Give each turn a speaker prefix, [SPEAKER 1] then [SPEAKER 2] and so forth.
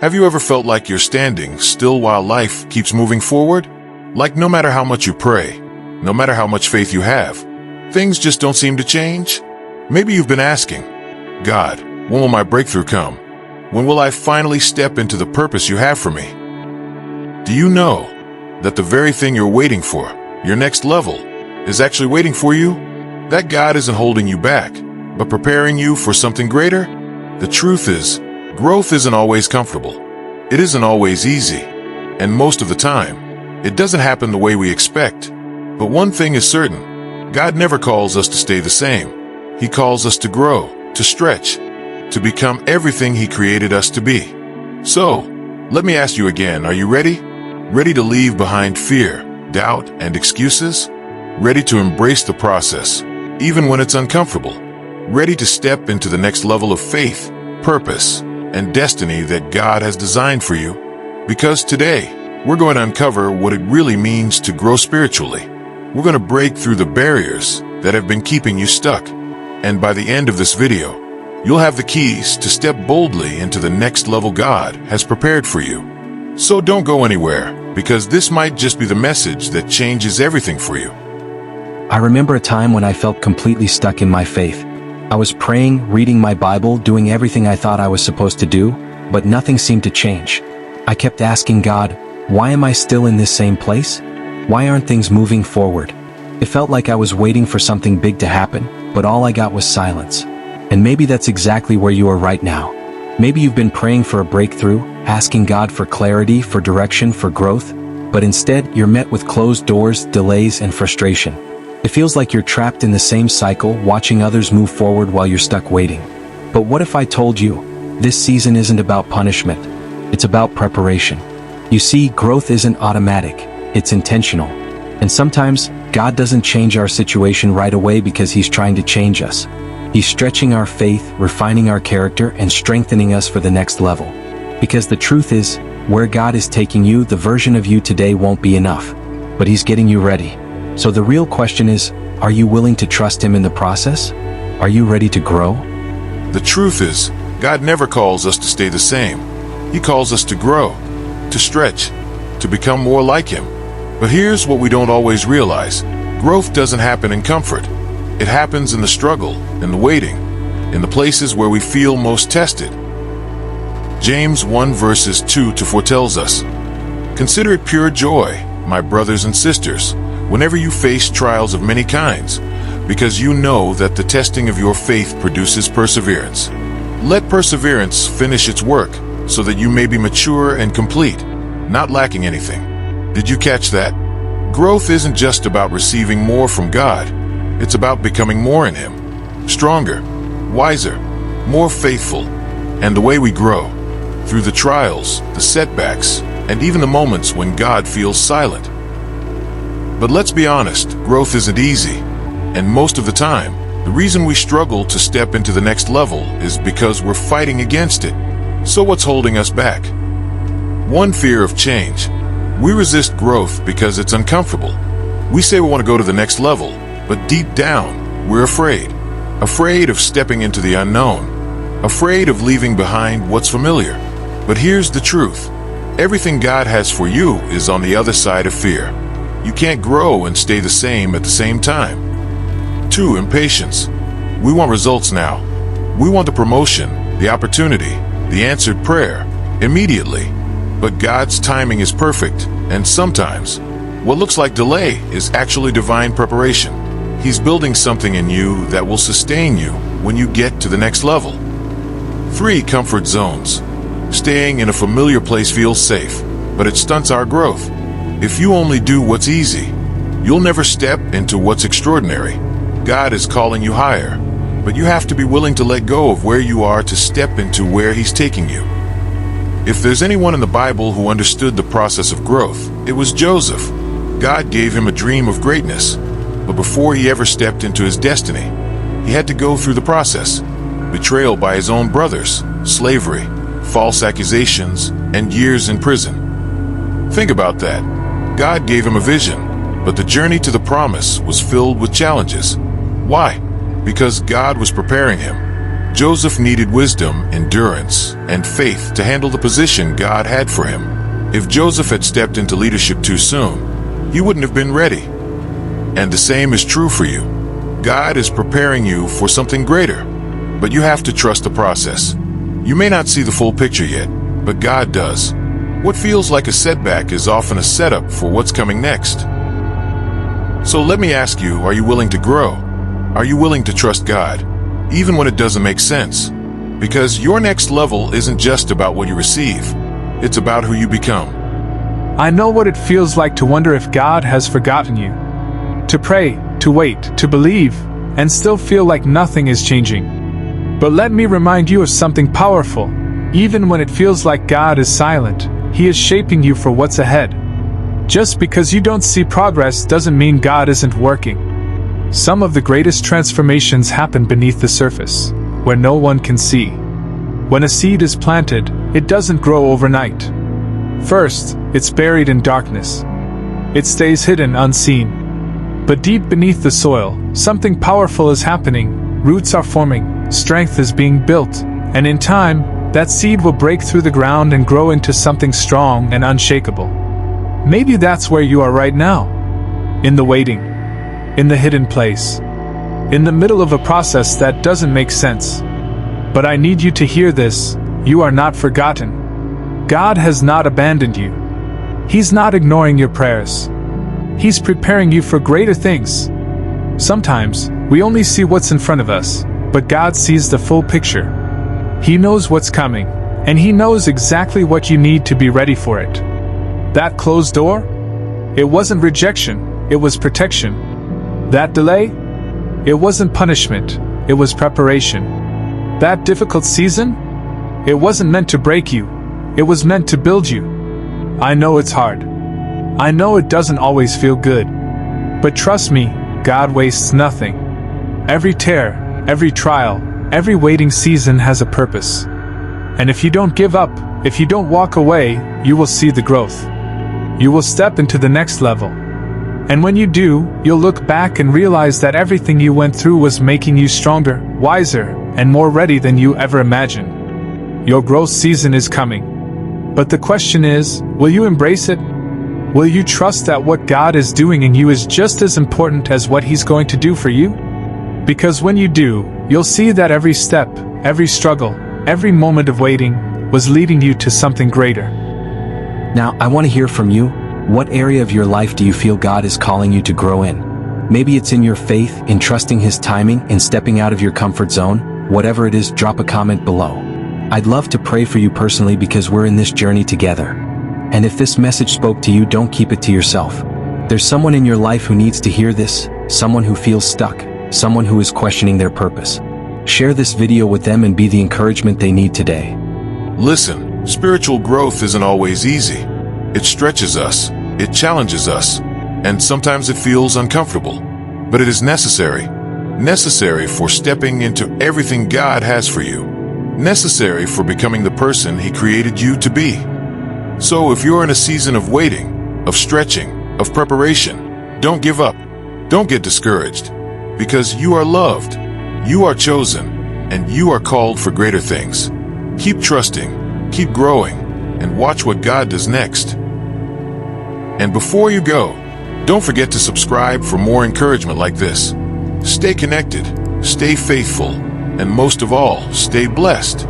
[SPEAKER 1] Have you ever felt like you're standing still while life keeps moving forward? Like no matter how much you pray, no matter how much faith you have, things just don't seem to change? Maybe you've been asking, God, when will my breakthrough come? When will I finally step into the purpose you have for me? Do you know that the very thing you're waiting for, your next level, is actually waiting for you? That God isn't holding you back, but preparing you for something greater? The truth is, growth isn't always comfortable. It isn't always easy. And most of the time, it doesn't happen the way we expect. But one thing is certain, God never calls us to stay the same. He calls us to grow, to stretch, to become everything He created us to be. So, let me ask you again, are you ready? Ready to leave behind fear, doubt, and excuses? Ready to embrace the process, even when it's uncomfortable? Ready to step into the next level of faith, purpose, and destiny that God has designed for you? Because today, we're going to uncover what it really means to grow spiritually. We're going to break through the barriers that have been keeping you stuck. And by the end of this video, you'll have the keys to step boldly into the next level God has prepared for you. So don't go anywhere, because this might just be the message that changes everything for you.
[SPEAKER 2] I remember a time when I felt completely stuck in my faith. I was praying, reading my Bible, doing everything I thought I was supposed to do, but nothing seemed to change. I kept asking God, why am I still in this same place? Why aren't things moving forward? It felt like I was waiting for something big to happen, but all I got was silence. And maybe that's exactly where you are right now. Maybe you've been praying for a breakthrough, asking God for clarity, for direction, for growth, but instead you're met with closed doors, delays, and frustration. It feels like you're trapped in the same cycle, watching others move forward while you're stuck waiting. But what if I told you, this season isn't about punishment, it's about preparation? You see, growth isn't automatic, it's intentional. And sometimes, God doesn't change our situation right away because He's trying to change us. He's stretching our faith, refining our character, and strengthening us for the next level. Because the truth is, where God is taking you, the version of you today won't be enough. But He's getting you ready. So the real question is, are you willing to trust Him in the process? Are you ready to grow?
[SPEAKER 1] The truth is, God never calls us to stay the same. He calls us to grow, to stretch, to become more like Him. But here's what we don't always realize. Growth doesn't happen in comfort. It happens in the struggle, in the waiting, in the places where we feel most tested. James 1 verses 2 to 4 tells us, "Consider it pure joy, my brothers and sisters, whenever you face trials of many kinds, because you know that the testing of your faith produces perseverance. Let perseverance finish its work, so that you may be mature and complete, not lacking anything." Did you catch that? Growth isn't just about receiving more from God. It's about becoming more in Him, stronger, wiser, more faithful. And the way we grow, through the trials, the setbacks, and even the moments when God feels silent. But let's be honest, growth isn't easy. And most of the time, the reason we struggle to step into the next level is because we're fighting against it. So what's holding us back? One, fear of change. We resist growth because it's uncomfortable. We say we want to go to the next level, but deep down, we're afraid. Afraid of stepping into the unknown. Afraid of leaving behind what's familiar. But here's the truth. Everything God has for you is on the other side of fear. You can't grow and stay the same at the same time. 2, impatience. We want results now. We want the promotion, the opportunity, the answered prayer, immediately. But God's timing is perfect, and sometimes, what looks like delay is actually divine preparation. He's building something in you that will sustain you when you get to the next level. 3, comfort zones. Staying in a familiar place feels safe, but it stunts our growth. If you only do what's easy, you'll never step into what's extraordinary. God is calling you higher, but you have to be willing to let go of where you are to step into where He's taking you. If there's anyone in the Bible who understood the process of growth, it was Joseph. God gave him a dream of greatness, but before he ever stepped into his destiny, he had to go through the process. Betrayal by his own brothers, slavery, false accusations, and years in prison. Think about that. God gave him a vision, but the journey to the promise was filled with challenges. Why? Because God was preparing him. Joseph needed wisdom, endurance, and faith to handle the position God had for him. If Joseph had stepped into leadership too soon, he wouldn't have been ready. And the same is true for you. God is preparing you for something greater, but you have to trust the process. You may not see the full picture yet, but God does. What feels like a setback is often a setup for what's coming next. So let me ask you, are you willing to grow? Are you willing to trust God, even when it doesn't make sense? Because your next level isn't just about what you receive, it's about who you become.
[SPEAKER 3] I know what it feels like to wonder if God has forgotten you. To pray, to wait, to believe, and still feel like nothing is changing. But let me remind you of something powerful. Even when it feels like God is silent, He is shaping you for what's ahead. Just because you don't see progress doesn't mean God isn't working. Some of the greatest transformations happen beneath the surface, where no one can see. When a seed is planted, it doesn't grow overnight. First, it's buried in darkness. It stays hidden, unseen. But deep beneath the soil, something powerful is happening. Roots are forming, strength is being built, and in time, that seed will break through the ground and grow into something strong and unshakable. Maybe that's where you are right now. In the waiting. In the hidden place. In the middle of a process that doesn't make sense. But I need you to hear this: you are not forgotten. God has not abandoned you. He's not ignoring your prayers. He's preparing you for greater things. Sometimes, we only see what's in front of us, but God sees the full picture. He knows what's coming, and He knows exactly what you need to be ready for it. That closed door? It wasn't rejection, it was protection. That delay? It wasn't punishment, it was preparation. That difficult season? It wasn't meant to break you, it was meant to build you. I know it's hard. I know it doesn't always feel good. But trust me, God wastes nothing. Every tear, every trial, every waiting season has a purpose. And if you don't give up, if you don't walk away, you will see the growth. You will step into the next level. And when you do, you'll look back and realize that everything you went through was making you stronger, wiser, and more ready than you ever imagined. Your growth season is coming. But the question is, will you embrace it? Will you trust that what God is doing in you is just as important as what He's going to do for you? Because when you do, you'll see that every step, every struggle, every moment of waiting was leading you to something greater.
[SPEAKER 2] Now, I want to hear from you. What area of your life do you feel God is calling you to grow in? Maybe it's in your faith, in trusting His timing, in stepping out of your comfort zone. Whatever it is, drop a comment below. I'd love to pray for you personally because we're in this journey together. And if this message spoke to you, don't keep it to yourself. There's someone in your life who needs to hear this, someone who feels stuck, someone who is questioning their purpose. Share this video with them and be the encouragement they need today.
[SPEAKER 1] Listen, spiritual growth isn't always easy. It stretches us, it challenges us, and sometimes it feels uncomfortable. But it is necessary. Necessary for stepping into everything God has for you. Necessary for becoming the person He created you to be. So if you're in a season of waiting, of stretching, of preparation, don't give up. Don't get discouraged. Because you are loved, you are chosen, and you are called for greater things. Keep trusting, keep growing, and watch what God does next. And before you go, don't forget to subscribe for more encouragement like this. Stay connected, stay faithful, and most of all, stay blessed.